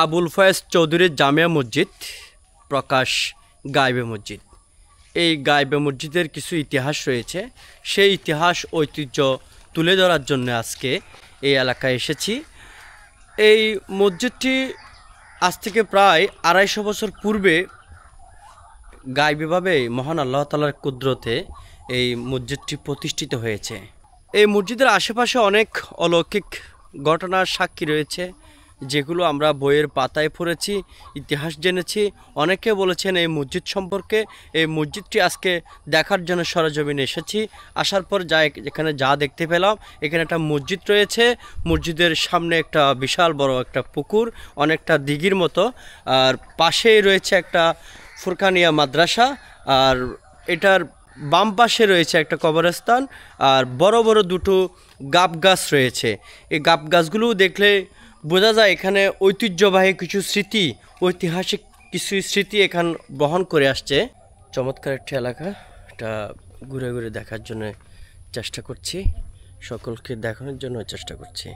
আবুল ফয়েজ চৌধুরী জামিয়া মসজিদ প্রকাশ গাইবে মসজিদ। এই গাইবে মসজিদের কিছু ইতিহাস রয়েছে, সেই ইতিহাস ঐতিহ্য তুলে ধরার জন্য আজকে এই এলাকায় এসেছি। এই মসজিদটি আজ থেকে প্রায় ২৫০ বছর পূর্বে গাইবেভাবে মহান আল্লাহ তাআলার কুদরতে এই মসজিদটি প্রতিষ্ঠিত হয়েছে। এই মসজিদের আশেপাশে অনেক অলৌকিক ঘটনার সাক্ষী রয়েছে, যেগুলো আমরা বইয়ের পাতায় পড়েছি, ইতিহাস জেনেছি। অনেকে বলেছেন এই মসজিদ সম্পর্কে। এই মসজিদটি আজকে দেখার জন্য সরেজমিনে এসেছি। আসার পর এখানে যা দেখতে পেলাম, এখানে একটা মসজিদ রয়েছে। মসজিদের সামনে একটা বিশাল বড় একটা পুকুর, অনেকটা দিঘির মতো, আর পাশেই রয়েছে একটা ফুরকানিয়া মাদ্রাসা, আর এটার বাম পাশে রয়েছে একটা কবরস্থান, আর বড় বড় দুটো গাব গাছ রয়েছে। এই গাব গাছগুলোও দেখলে বোঝা যায় এখানে ঐতিহ্যবাহী কিছু স্মৃতি, ঐতিহাসিক কিছু স্মৃতি এখানে বহন করে আসছে। চমৎকার একটি এলাকা, এটা ঘুরে ঘুরে দেখার জন্য চেষ্টা করছি, সকলকে দেখানোর জন্য চেষ্টা করছি।